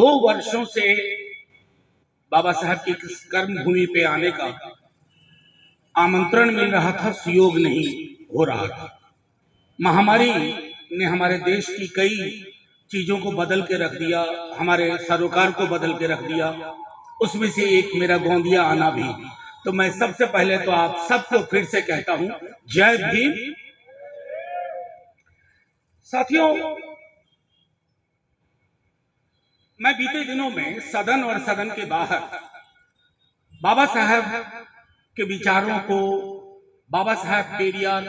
2 वर्षों से बाबा साहब की कर्मभूमि पे आने का आमंत्रण मिल रहा था, सुयोग नहीं हो रहा था। महामारी ने हमारे देश की कई चीजों को बदल के रख दिया, हमारे सरोकार को बदल के रख दिया। उसमें से एक मेरा गोंदिया आना भी। तो मैं सबसे पहले तो आप सबको फिर से कहता हूं, जय भीम। साथियों, मैं बीते दिनों में सदन और सदन के बाहर बाबा साहब के विचारों को, बाबा साहब पेरियार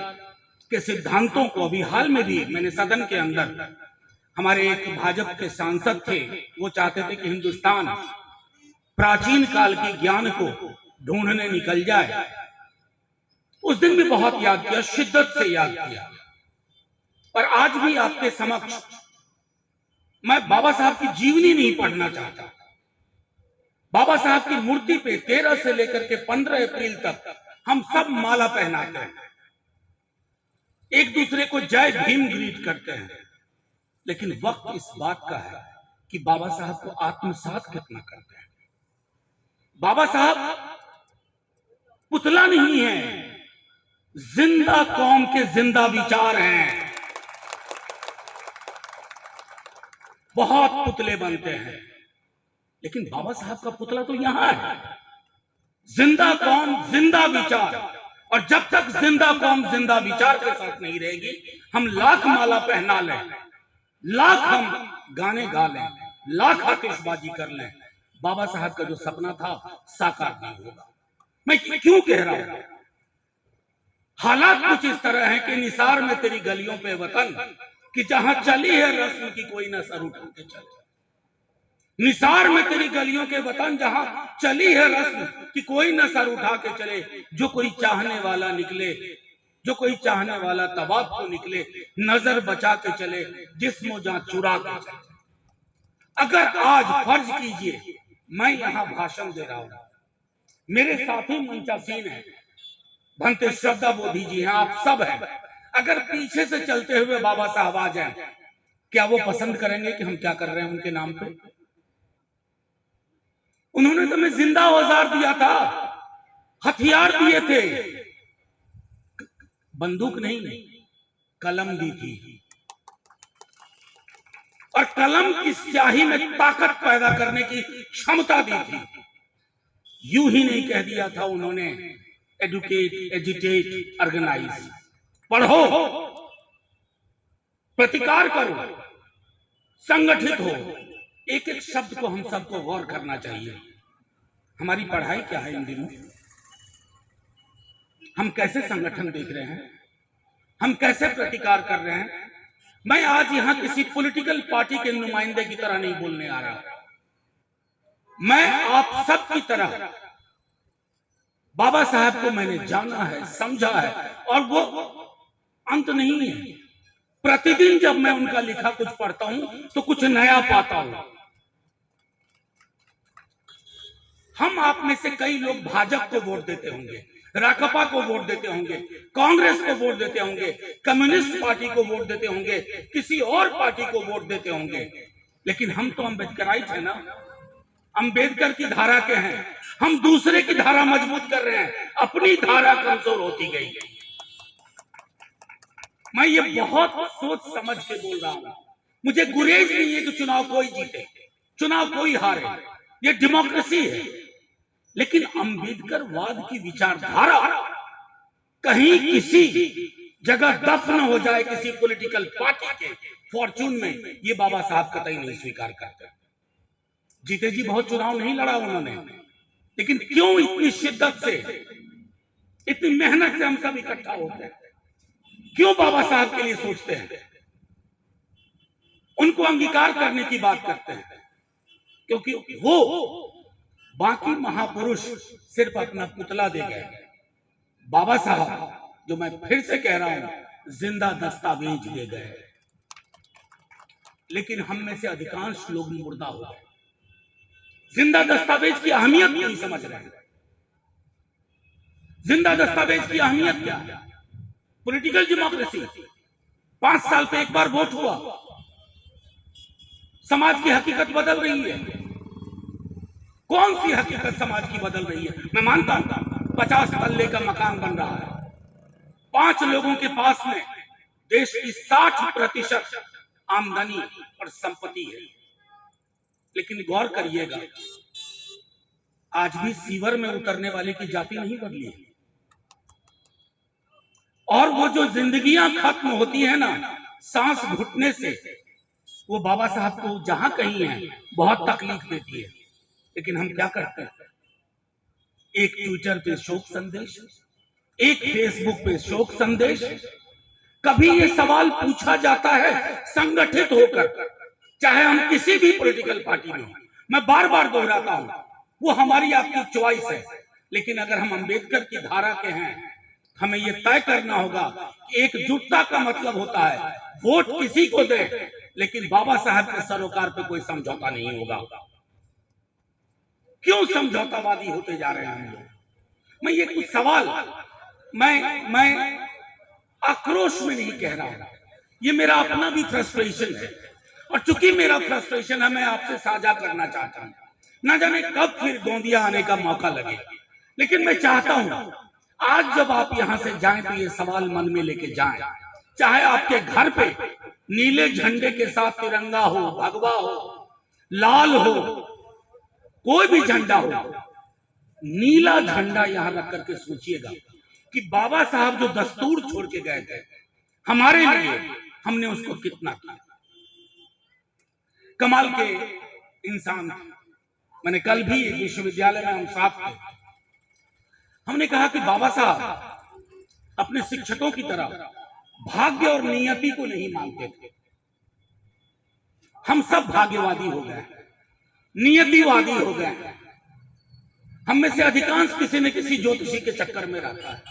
के सिद्धांतों को, अभी हाल में भी मैंने सदन के अंदर, हमारे एक भाजपा के सांसद थे, वो चाहते थे कि हिंदुस्तान प्राचीन काल के ज्ञान को ढूंढने निकल जाए। उस दिन भी बहुत याद किया, शिद्दत से याद किया। और आज भी आपके समक्ष मैं बाबा साहब की जीवनी नहीं पढ़ना चाहता। बाबा साहब की मूर्ति पे 13 से लेकर के 15 अप्रैल तक हम सब माला पहनाते हैं, एक दूसरे को जय भीम ग्रीट करते हैं। लेकिन वक्त इस बात का है कि बाबा साहब को आत्मसात कितना करते हैं। बाबा साहब पुतला नहीं है, जिंदा कौम के जिंदा विचार हैं। बहुत पुतले बनते हैं, लेकिन बाबा साहब का पुतला तो यहां है, जिंदा कौम जिंदा विचार। और जब तक जिंदा कौम जिंदा विचार के साथ नहीं रहेगी, हम लाख माला पहना लें, लाख हम गाने गा लें, लाख आतिशबाजी कर लें, बाबा साहब का जो सपना था साकार नहीं होगा। मैं क्यों कह रहा हूं? हालात कुछ इस तरह है कि निसार में तेरी गलियों पे वतन, कि जहां चली है रस्म की कोई न सर उठा के चले। निसार में तेरी गलियों के वतन, जहां चली है रस्म कि कोई न सर उठा के चले। जो कोई चाहने वाला निकले, जो कोई चाहने वाला तवाब को निकले, नजर बचा के चले, जिस्म जहां चुरा के चले। अगर आज फर्ज कीजिए मैं यहां भाषण दे रहा हूं, मेरे साथी मंचासीन है, भंते श्रद्धा बोधी जी हैं, आप सब हैं। अगर पीछे से चलते हुए बाबा साहब आ जाएं, क्या वो पसंद करेंगे कि हम क्या कर रहे हैं उनके नाम पे? उन्होंने तो हमें जिंदा औजार दिया था, हथियार दिए थे, बंदूक नहीं, कलम दी थी। और कलम की स्याही में ताकत पैदा करने की क्षमता दी थी। यूं ही नहीं कह दिया था उन्होंने, एडुकेट, एजुटेट, ऑर्गेनाइज, पढ़ो, प्रतिकार करो, संगठित हो। एक एक शब्द को हम सबको गौर करना चाहिए। हमारी पढ़ाई क्या है इन दिनों? हम कैसे संगठन देख रहे हैं, हम कैसे प्रतिकार कर रहे हैं? मैं आज यहां किसी पॉलिटिकल पार्टी के नुमाइंदे की तरह नहीं बोलने आ रहा। मैं आप सब की तरह बाबा साहब को मैंने जाना है, समझा है, और वो अंत नहीं है। प्रतिदिन जब मैं उनका लिखा कुछ पढ़ता हूं तो कुछ नया पाता हूं। हम आप में से कई लोग भाजपा को वोट देते होंगे, राकपा को वोट देते होंगे, कांग्रेस को वोट देते होंगे, कम्युनिस्ट पार्टी को वोट देते होंगे, किसी और पार्टी को वोट देते होंगे। लेकिन हम तो अम्बेडकराइट है ना, अम्बेडकर की धारा के हैं। हम दूसरे की धारा मजबूत कर रहे हैं, अपनी धारा कमजोर होती गई। मैं ये बहुत सोच समझ के बोल रहा हूं। मुझे गुरेज नहीं है कि चुनाव कोई जीते, चुनाव कोई हारे, ये डेमोक्रेसी है। लेकिन अम्बेडकरवाद की विचारधारा कहीं किसी जगह दफन हो जाए किसी पॉलिटिकल पार्टी के फॉर्चून में, ये बाबा साहब कतई नहीं स्वीकार करते। जीते जी बहुत चुनाव नहीं लड़ा उन्होंने, लेकिन क्यों इतनी शिद्दत से, इतनी मेहनत से हम सब इकट्ठा होते हैं? क्यों बाबा साहब के लिए सोचते हैं, उनको अंगीकार करने की बात करते हैं? क्योंकि वो बाकी महापुरुष सिर्फ अपना पुतला दे गए। बाबा साहब, जो मैं फिर से कह रहा हूं, जिंदा दस्तावेज दे गए। लेकिन हम में से अधिकांश लोग मुर्दा हो गए, जिंदा दस्तावेज की अहमियत नहीं समझ रहे हैं। जिंदा दस्तावेज की अहमियत क्या है? पॉलिटिकल डेमोक्रेसी, 5 साल पे एक बार वोट हुआ, समाज की हकीकत बदल रही है। कौन सी हकीकत समाज की बदल रही है? मैं मानता हूं 50 तल्ले का मकान बन रहा है, 5 लोगों के पास में देश की 60% आमदनी और संपत्ति है। लेकिन गौर करिएगा, आज भी सीवर में उतरने वाले की जाति नहीं बदली है। और वो जो जिंदगियां खत्म होती है ना सांस घुटने से, वो बाबा साहब को जहां कहीं है बहुत तकलीफ देती है। लेकिन हम क्या करते हैं? एक ट्विटर पे शोक संदेश, एक फेसबुक पे शोक संदेश। कभी ये सवाल पूछा जाता है संगठित होकर, चाहे हम किसी भी पॉलिटिकल पार्टी में हो, मैं बार बार दोहराता हूं, वो हमारी आपकी चॉइस है। लेकिन अगर हम अंबेडकर की धारा के हैं, हमें ये तय करना होगा कि एकजुटता का मतलब होता है वोट किसी को दे, लेकिन बाबा साहब के सरोकार पे कोई समझौता नहीं होगा। क्यों समझौतावादी होते जा रहे हैं हम लोग? मैं ये कुछ सवाल मैं आक्रोश में नहीं कह रहा हूं, ये मेरा अपना भी फ्रस्ट्रेशन है। और चूंकि मेरा फ्रस्ट्रेशन है, मैं आपसे साझा करना चाहता हूं। ना जाने कब फिर गोंदिया आने का मौका लगे, लेकिन मैं चाहता हूं आज जब आप यहां से जाएं तो ये सवाल मन में लेके जाएं। चाहे आपके घर पे नीले झंडे के साथ तिरंगा हो, भगवा हो, लाल हो, कोई भी झंडा हो, नीला झंडा यहां रख करके सोचिएगा कि बाबा साहब जो दस्तूर छोड़ के गए थे हमारे लिए, हमने उसको कितना किया। कमाल के इंसान। मैंने कल भी विश्वविद्यालय में हम साथ थे, हमने कहा कि बाबा साहब अपने शिक्षकों की तरह भाग्य और नियति को नहीं मानते थे। हम सब भाग्यवादी हो गए, नियतिवादी हो गए। हम में से अधिकांश किसी न किसी ज्योतिषी के चक्कर में रहता है।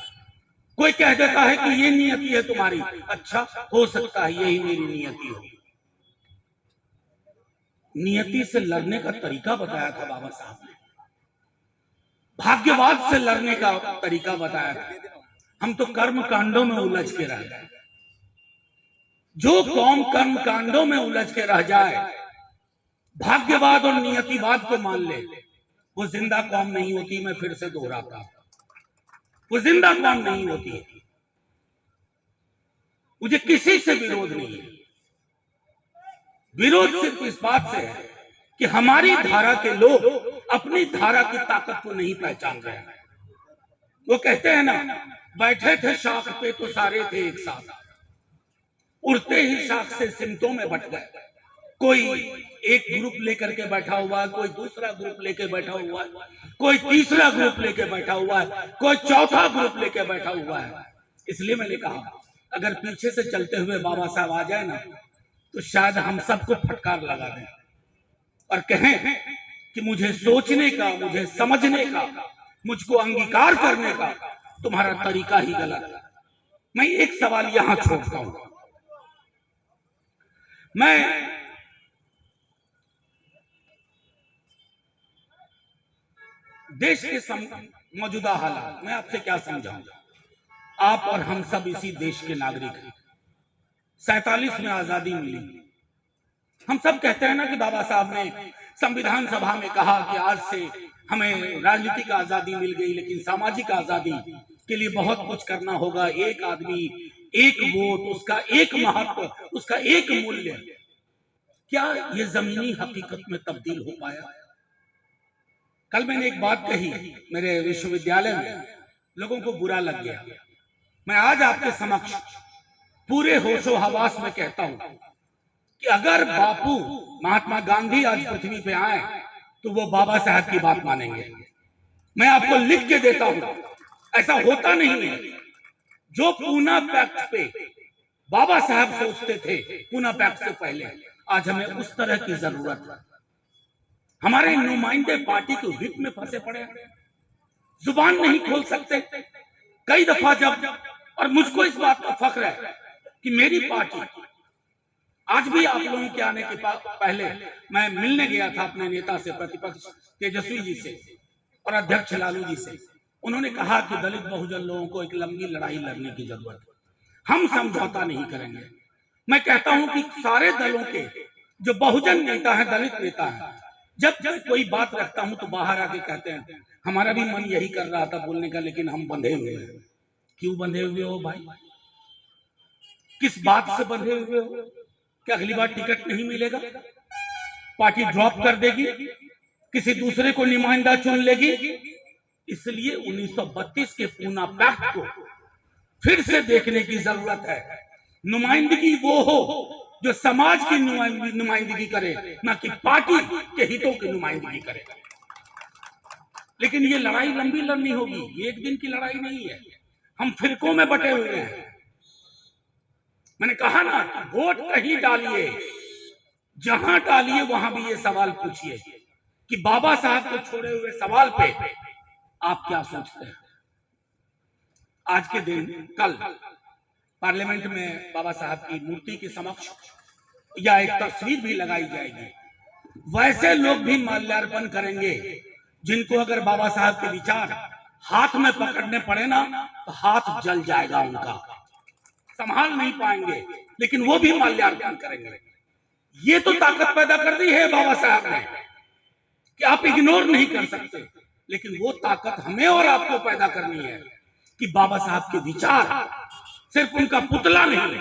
कोई कह देता है कि ये नियति है तुम्हारी, अच्छा हो सकता है यही मेरी नियति हो। नियति से लड़ने का तरीका बताया था बाबा साहब ने, भाग्यवाद से लड़ने का तरीका बताया था। हम तो कर्म कांडों में उलझ के रह गए। जो कौम कर्म कांडों में उलझ के रह जाए, भाग्यवाद और नियतिवाद को मान ले, वो जिंदा कौम नहीं होती। मैं फिर से दोहराता हूं, वो जिंदा कौम नहीं होती। मुझे किसी से विरोध नहीं है, विरोध सिर्फ इस बात से है कि हमारी धारा के लोग अपनी धारा की ताकत को नहीं पहचान रहे हैं। वो कहते हैं ना, बैठे थे शाख पे तो सारे थे एक साथ, उड़ते ही शाख से सिमटों में बट गए। कोई एक ग्रुप लेकर के बैठा हुआ है, कोई दूसरा ग्रुप लेके बैठा हुआ है, कोई तीसरा ग्रुप लेके बैठा हुआ है, कोई चौथा ग्रुप लेके बैठा हुआ है। इसलिए मैंने कहा अगर पीछे से चलते हुए बाबा साहब आ जाए ना, तो शायद हम सबको फटकार लगा दें और कहें कि मुझे सोचने का, मुझे समझने का, मुझको अंगीकार करने का तुम्हारा तरीका ही गलत है। मैं एक सवाल यहां छोड़ता हूं। मैं देश के मौजूदा हालात मैं आपसे क्या समझाऊं? आप और हम सब इसी देश के नागरिक हैं। 47 में आजादी मिली। हम सब कहते हैं ना कि बाबा साहब ने संविधान सभा में कहा कि आज से हमें राजनीतिक आजादी मिल गई, लेकिन सामाजिक आजादी के लिए बहुत कुछ करना होगा। एक आदमी, एक वोट, उसका एक महत्व, उसका एक मूल्य। क्या ये जमीनी हकीकत में तब्दील हो पाया? कल मैंने एक बात कही मेरे विश्वविद्यालय में, लोगों को बुरा लग गया। मैं आज आपके समक्ष पूरे होशो हवास में कहता हूं कि अगर बापू महात्मा गांधी आज पृथ्वी पे आए तो वो बाबा साहब की बात मानेंगे। मैं आपको लिख के देता हूं, ऐसा होता नहीं है। जो पूना पैक्ट पे बाबा साहब सोचते थे, पूना पैक्ट से पहले, आज हमें उस तरह की जरूरत है। हमारे नुमाइंदे पार्टी के हित में फंसे पड़े हैं, जुबान नहीं खोल सकते। कई दफा जब, और मुझको इस बात का फख्र है कि मेरी पार्टी, आज भी आप लोगों के आने के पहले मैं मिलने गया था अपने नेता से, प्रतिपक्ष तेजस्वी जी से और अध्यक्ष लालू जी से। उन्होंने कहा कि दलित बहुजन लोगों को एक लंबी लड़ाई लड़ने की जरूरत है, हम समझौता नहीं करेंगे। मैं कहता हूं कि सारे दलों के जो बहुजन नेता है, दलित नेता है, जब जब कोई बात रखता हूं तो बाहर आके कहते हैं हमारा भी मन यही कर रहा था बोलने का, लेकिन हम बंधे हुए हैं। क्यों बंधे हुए हो भाई? किस बात से बंधे हुए हो? क्या अगली बार टिकट नहीं मिलेगा? पार्टी ड्रॉप कर देगी, किसी दूसरे को नुमाइंदा चुन लेगी? इसलिए 1932 के पूना पैक्ट को फिर से देखने की जरूरत है। नुमाइंदगी वो हो जो समाज की नुमाइंदगी करे, ना कि पार्टी के हितों की नुमाइंदगी करे। लेकिन ये लड़ाई लंबी लड़नी होगी, ये एक दिन की लड़ाई नहीं है। हम फिरकों में बटे हुए हैं। मैंने कहा ना, वोट कहीं डालिए, जहां डालिए वहां भी ये सवाल पूछिए कि बाबा साहब को छोड़े हुए सवाल पे आप क्या सोचते हैं। आज के दिन कल पार्लियामेंट में बाबा साहब की मूर्ति के समक्ष या एक तस्वीर भी लगाई जाएगी। वैसे लोग भी माल्यार्पण करेंगे जिनको अगर बाबा साहब के विचार हाथ में पकड़ने पड़े ना तो हाथ जल जाएगा, उनका संभाल नहीं पाएंगे, लेकिन वो भी माल्यार्पण करेंगे। ये तो ताकत पैदा कर दी है बाबा साहब ने कि आप इग्नोर नहीं कर सकते, लेकिन वो ताकत हमें और आपको पैदा करनी है कि बाबा साहब के विचार, सिर्फ उनका पुतला नहीं,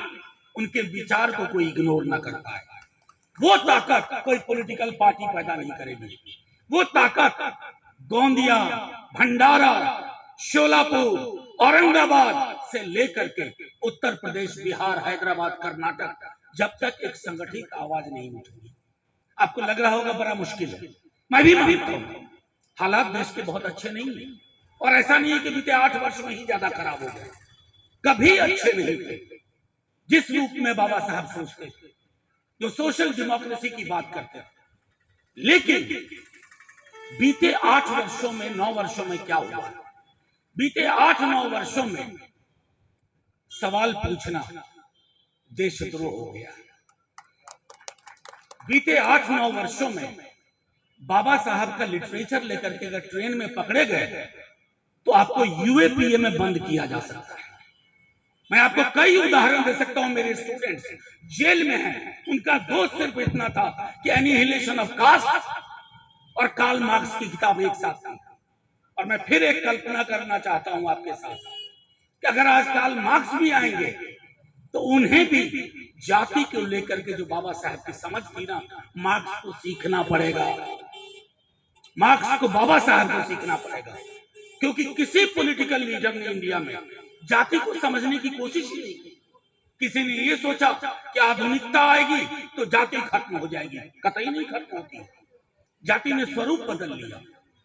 उनके विचार को कोई इग्नोर ना कर पाए। वो ताकत कोई पॉलिटिकल पार्टी पैदा नहीं करेगी। वो ताकत गोंदिया, भंडारा, शोलापुर, औरंगाबाद से लेकर के उत्तर प्रदेश, बिहार, हैदराबाद, कर्नाटक, जब तक एक संगठित आवाज नहीं उठेगी। आपको लग रहा होगा बड़ा मुश्किल है, मैं भी मानता हूं हालात देश के बहुत अच्छे नहीं है, और ऐसा नहीं है कि बीते 8 वर्ष में ही ज्यादा खराब हो गए, कभी अच्छे नहीं थे। जिस रूप में बाबा साहब सोचते थे, जो सोशल डेमोक्रेसी की बात करते थे, लेकिन बीते 8 वर्षों में, 9 वर्षों में क्या हुआ? बीते 8-9 वर्षों में सवाल पूछना देशद्रोह हो गया। बीते 8-9 वर्षों में बाबा साहब का लिटरेचर लेकर के अगर ट्रेन में पकड़े गए तो आपको यूएपीए में बंद किया जा सकता है। मैं आपको कई उदाहरण दे सकता हूं। मेरे स्टूडेंट्स जेल में हैं, उनका दोष सिर्फ इतना था कि एनिहिलेशन ऑफ कास्ट और कार्ल मार्क्स की किताब एक साथ थी। और मैं फिर एक कल्पना करना चाहता हूं आपके साथ कि अगर आज कार्ल मार्क्स भी आएंगे तो उन्हें भी जाति को लेकर के जो बाबा साहब की समझ थी ना, मार्क्स को सीखना पड़ेगा। मार्क्स को बाबा साहब को सीखना पड़ेगा, क्योंकि किसी पॉलिटिकल लीडर ने इंडिया में जाति को समझने की कोशिश ही नहीं की। किसी ने ये सोचा कि आधुनिकता आएगी तो जाति खत्म हो जाएगी, कतई नहीं खत्म होती। जाति ने स्वरूप बदल लिया।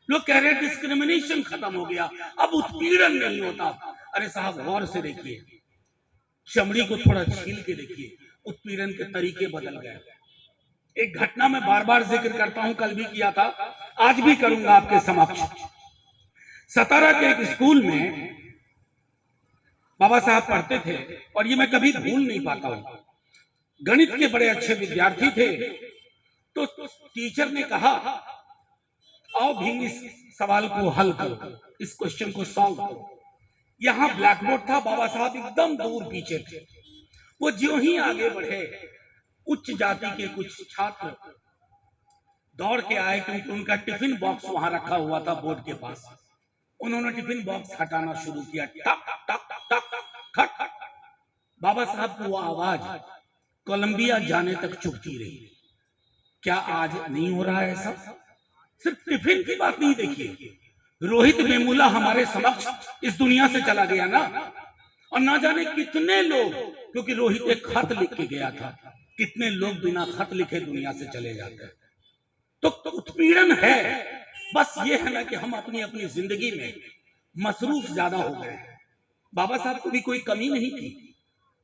लोग कह रहे डिस्क्रिमिनेशन खत्म हो गया, अब उत्पीड़न नहीं होता। अरे साहब गौर से देखिए, चमड़ी को थोड़ा छील के देखिए, उत्पीड़न के तरीके बदल गए। एक घटना में बार बार जिक्र करता हूं, कल भी किया था, आज भी करूंगा आपके समक्ष। सतारा के एक स्कूल में बाबा साहब पढ़ते थे और ये मैं कभी भूल नहीं पाता हूं। गणित के बड़े अच्छे विद्यार्थी थे, तो टीचर ने कहा आओ भी इस सवाल को हल करो, इस क्वेश्चन को सॉल्व करो। यहां ब्लैक बोर्ड था, बाबा साहब एकदम दूर पीछे थे। वो ज्यों ही आगे बढ़े, उच्च जाति के कुछ छात्र दौड़ के आए, क्योंकि उनका टिफिन बॉक्स वहां रखा हुआ था बोर्ड के पास। उन्होंने टिफिन बॉक्स हटाना शुरू किया, टक टक टक खट खट। बाबा साहब को वो आवाज कोलंबिया जाने तक चुभती रही। क्या आज नहीं हो रहा है ऐसा? सिर्फ टिफिन की बात नहीं, देखिए रोहित वेमुला हमारे समक्ष इस दुनिया से चला गया ना, और ना जाने कितने लोग, क्योंकि रोहित एक खत लिख के गया था, कितने लोग बिना खत लिखे दुनिया से चले जाते हैं। तो उत्पीड़न है। बस ये है ना कि हम अपनी अपनी जिंदगी में मसरूफ ज्यादा हो गए। बाबा साहब को भी कोई कमी नहीं थी,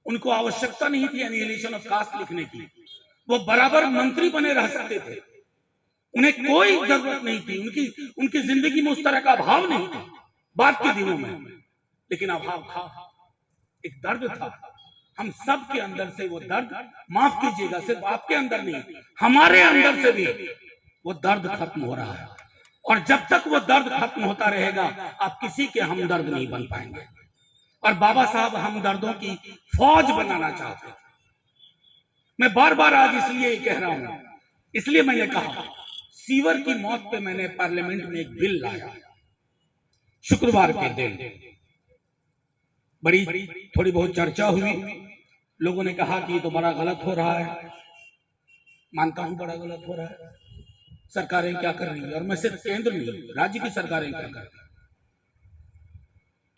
उनको आवश्यकता नहीं थी एनिहिलेशन ऑफ कास्ट लिखने की। वो बराबर मंत्री बने रह सकते थे, उन्हें कोई जरूरत नहीं थी। उनकी जिंदगी में उस तरह का अभाव नहीं था बाद के दिनों में, लेकिन अभाव था, एक दर्द था। हम सब के अंदर से वो दर्द, माफ कीजिएगा, सिर्फ आपके अंदर नहीं, हमारे अंदर से भी वो दर्द खत्म हो रहा है। और जब तक वो दर्द खत्म होता रहेगा, आप किसी के हमदर्द नहीं बन पाएंगे। और बाबा साहब हमदर्दों की फौज बनाना चाहते थे। मैं बार बार आज इसलिए कह रहा हूं, इसलिए मैंने कहा सीवर की मौत पे मैंने पार्लियामेंट में एक बिल लाया शुक्रवार के दिन। बड़ी थोड़ी बहुत चर्चा हुई, लोगों ने कहा कि ये तो बड़ा गलत हो रहा है। मानता हूं बड़ा गलत हो रहा है, सरकारें क्या कर रही है, और मैं सिर्फ केंद्र नहीं, राज्य की सरकारें क्या कर रही है।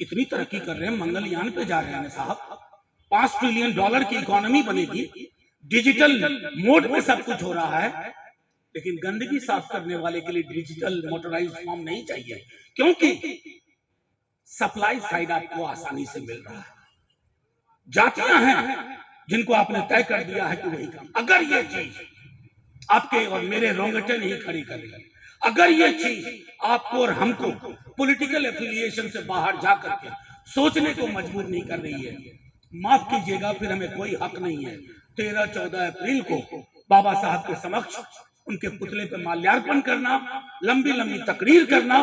इतनी तरक्की कर रहे हैं, मंगलयान पे जा रहे हैं साहब, $5 ट्रिलियन की इकोनॉमी बनेगी, डिजिटल मोड में सब कुछ हो रहा है, लेकिन गंदगी साफ करने वाले के लिए डिजिटल मोटराइज फॉर्म नहीं चाहिए, क्योंकि सप्लाई साइड आपको आसानी से मिल रहा है। जातियां हैं जिनको आपने तय कर दिया है कि वही काम। अगर ये चीज आपके और मेरे रोंगटे नहीं खड़ी कर रही है, अगर ये चीज आपको और हमको पॉलिटिकल एफिलिएशन से बाहर जा करके सोचने को मजबूर नहीं कर रही है, माफ कीजिएगा, फिर हमें कोई हक नहीं है 13-14 अप्रैल को बाबा साहब के समक्ष उनके पुतले पर माल्यार्पण करना, लंबी लंबी तकरीर करना।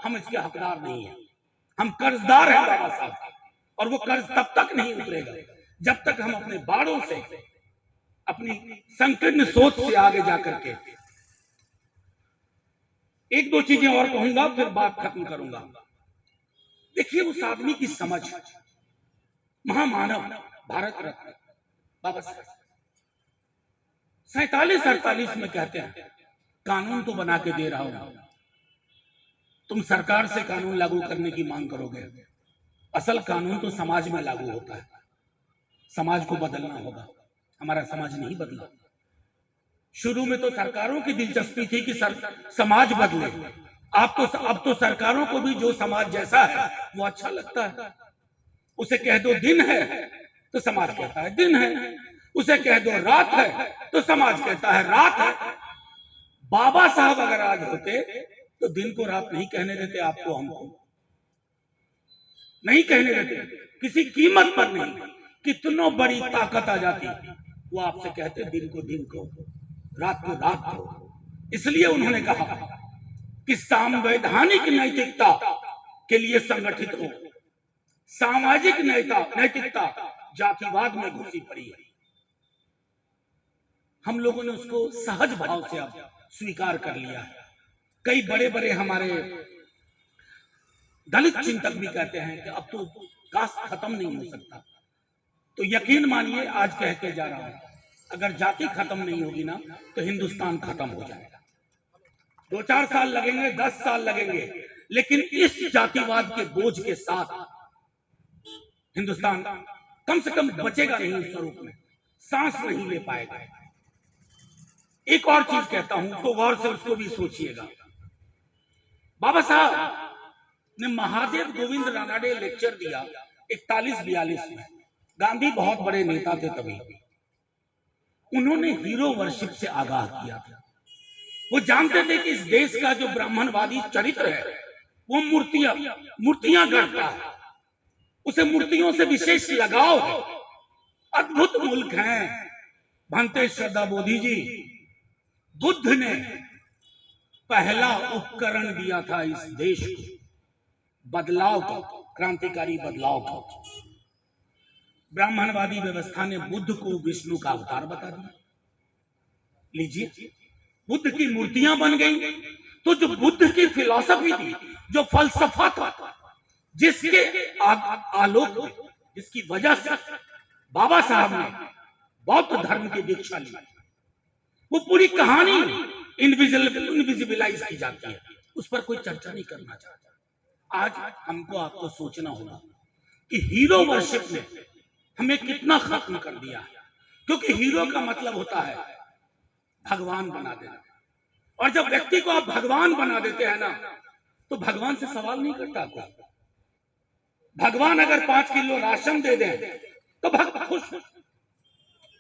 हम इसके हकदार नहीं है, हम कर्जदार हैं बाबा साहब का, और वो कर्ज तब तक नहीं उतरेगा जब तक हम अपने बाड़ों से, अपनी संकीर्ण सोच से आगे जाकर के। एक दो चीजें और कहूंगा, फिर बात खत्म करूंगा। देखिए उस आदमी की समझ, महामानव, भारत रत्न बाबा साहब 47-48 में कहते हैं कानून तो बना के दे रहा हूं, तुम सरकार से कानून लागू करने की मांग करोगे, असल कानून तो समाज में लागू होता है, समाज को बदलना होगा। हमारा समाज नहीं बदला। शुरू में तो सरकारों की दिलचस्पी थी कि समाज बदले, अब तो सरकारों को भी जो समाज जैसा है वो अच्छा लगता है। उसे कह दो दिन है तो समाज कहता है दिन है, उसे कह दो रात है तो समाज कहता है रात है। बाबा साहब अगर आज होते तो दिन को रात नहीं कहने देते, आपको हमको नहीं कहने देते, किसी कीमत पर नहीं। कितनों बड़ी ताकत आ जाती, वो आपसे कहते दिन को दिन को, रात को रात को। इसलिए उन्होंने कहा कि संवैधानिक नैतिकता के लिए संगठित हो, सामाजिक नैतिकता जातिवाद में घुसी पड़ी है। हम लोगों ने उसको सहज भाव से अब स्वीकार कर लिया है। कई बड़े बड़े हमारे दलित चिंतक भी कहते हैं कि अब तो कास्ट खत्म नहीं हो सकता। तो यकीन मानिए, आज कह के जा रहा हूं, अगर जाति खत्म नहीं होगी ना तो हिंदुस्तान खत्म हो जाएगा। 2-4 साल लगेंगे, 10 साल लगेंगे, लेकिन इस जातिवाद के बोझ के साथ हिंदुस्तान कम से कम बचेगा नहीं, उस स्वरूप में सांस नहीं ले पाएगा। एक और चीज कहता हूं, तो गौर से उसको भी सोचिएगा। बाबा साहब ने महादेव गोविंद रानाडे लेक्चर दिया 41-42 में। गांधी बहुत बड़े नेता थे तभी। उन्होंने हीरो वर्शिप से आगाह किया था। वो जानते थे कि इस देश का जो ब्राह्मणवादी चरित्र है वो मूर्तियां गढ़ता है, उसे मूर्तियों से विशेष लगाव है। अद्भुत मुल्क है भंते श्रद्धा बोधी जी। बुद्ध ने पहला उपकरण दिया था इस देश को, बदलाव का, क्रांतिकारी बदलाव का। ब्राह्मणवादी व्यवस्था ने बुद्ध को विष्णु का अवतार बता दिया। लीजिए, बुद्ध की मूर्तियां बन गई। तो जो बुद्ध की फिलॉसफी थी, जो फलसफा था, जिसके आलोक में, जिसकी वजह से बाबा साहब ने बौद्ध धर्म की दीक्षा ली, वो पूरी कहानी इनविजिबलाइज की जाती है, उस पर कोई चर्चा नहीं करना चाहता। आज हमको आपको सोचना होगा कि हीरो वर्शिप ने हमें कितना खत्म कर दिया है, क्योंकि हीरो का मतलब होता है भगवान बना देना। और जब व्यक्ति को आप भगवान बना देते हैं ना, तो भगवान से सवाल नहीं करता कोई। भगवान अगर 5 किलो राशन दे दें तो भक्त खुश,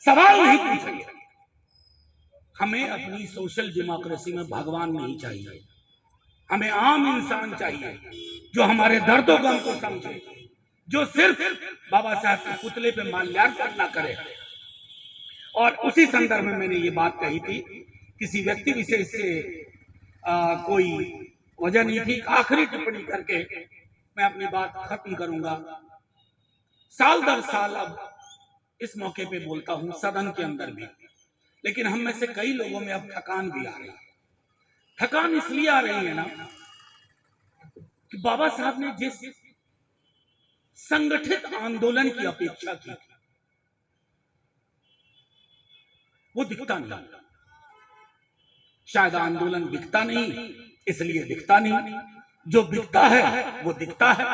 सवाल नहीं पूछेंगे। हमें अपनी सोशल डेमोक्रेसी में भगवान नहीं चाहिए, हमें आम इंसान चाहिए जो हमारे दर्दो गम को समझे, जो सिर्फ बाबा साहब के पुतले पे माल्यार्पण न करे। और उसी संदर्भ में मैंने ये बात कही थी, किसी व्यक्ति विशेष से कोई वजह नहीं थी। आखिरी टिप्पणी करके मैं अपनी बात खत्म करूंगा। साल दर साल अब इस मौके पे बोलता हूं, सदन के अंदर भी लेकिन हम में से कई लोगों में अब थकान भी आ रही है। थकान इसलिए आ रही है ना कि बाबा साहब ने जिस संगठित आंदोलन की अपेक्षा की थी वो दिखता नहीं। शायद आंदोलन दिखता नहीं इसलिए दिखता नहीं, जो दिखता है वो दिखता है।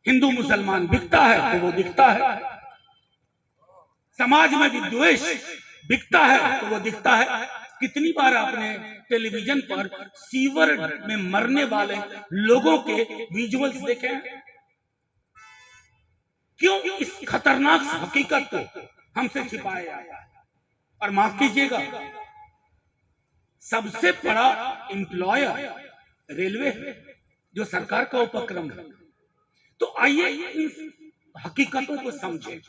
हिंदू मुसलमान दिखता है तो वो दिखता है, समाज में विद्वेष दिखता है तो वो दिखता है। कितनी बार आपने टेलीविजन पर सीवर में मरने वाले लोगों के विजुअल्स देखे हैं? क्यों इस खतरनाक हकीकत को हमसे छिपाया जाता है? और माफ कीजिएगा, सबसे बड़ा एम्प्लॉयर रेलवे है, जो सरकार का उपक्रम है। तो आइए इस हकीकतों को समझें,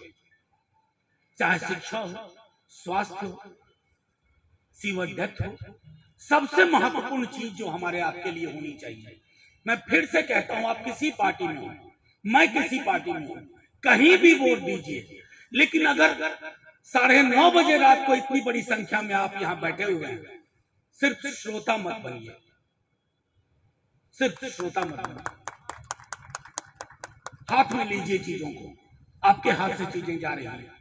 चाहे शिक्षा हो, स्वास्थ्य हो, सीवर डेथ हो। सबसे महत्वपूर्ण चीज जो हमारे आपके लिए होनी चाहिए, मैं फिर से कहता हूं, आप किसी पार्टी में हो, मैं किसी पार्टी में हूं, कहीं भी वोट दीजिए, लेकिन अगर 9:30 बजे रात को इतनी बड़ी संख्या में आप यहां बैठे हुए हैं, सिर्फ श्रोता मत बनिए, सिर्फ श्रोता मत बनिए। हाथ में लीजिए चीजों को, आपके हाथ से चीजें जा रही हैं,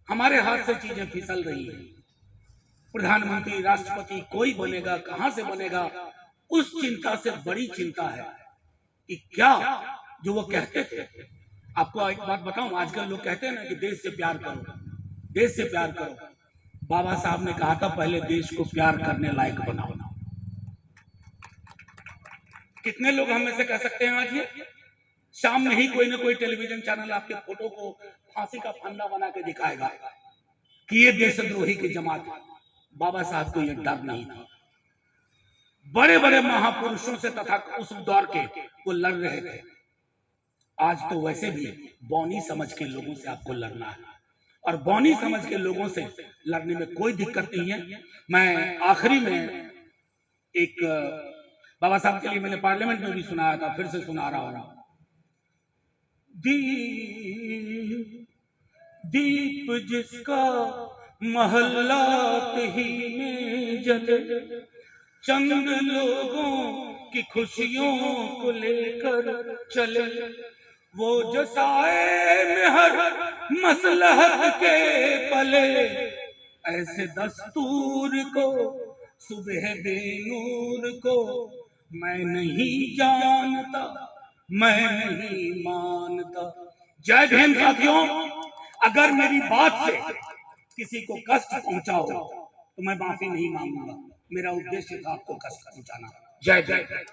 हमारे हाथ से चीजें फिसल रही हैं। प्रधानमंत्री, राष्ट्रपति कोई बनेगा, कहां से बनेगा, उस चिंता से बड़ी चिंता है कि क्या जो वो कहते थे। आपको एक बात बताऊं, आजकल लोग कहते हैं ना कि देश से प्यार करो, देश से प्यार करो। बाबा साहब ने कहा था पहले देश को प्यार करने लायक बनाओ। कितने लोग हम में से कह सकते हैं आज ये शाम में ही कोई ना कोई टेलीविजन चैनल आपके फोटो को फांसी का फंदा बना के दिखाएगा कि ये देशद्रोही की जमात है। बाबा साहब को ये डर नहीं था। बड़े बड़े महापुरुषों से तथा उस दौर के वो लड़ रहे थे। आज तो वैसे भी बौनी समझ के लोगों से आपको लड़ना है, और बौनी समझ के लोगों से लड़ने में कोई दिक्कत नहीं है। मैं आखिरी में एक बाबा साहब के लिए मैंने पार्लियामेंट में भी सुनाया था, फिर से सुना रहा हूं। दीप जिसका महल्लात ही में जले, चंद लोगों की खुशियों को लेकर चले, वो जो साए में हर मसलहत के पले, ऐसे दस्तूर को सुबह बेनूर को मैं नहीं जानता, मैं नहीं मानता। जय भीम साथियों, अगर मेरी बात से किसी को कष्ट पहुंचा हो तो मैं माफी नहीं मांगूंगा। मेरा उद्देश्य था आपको कष्ट पहुंचाना। जय जय।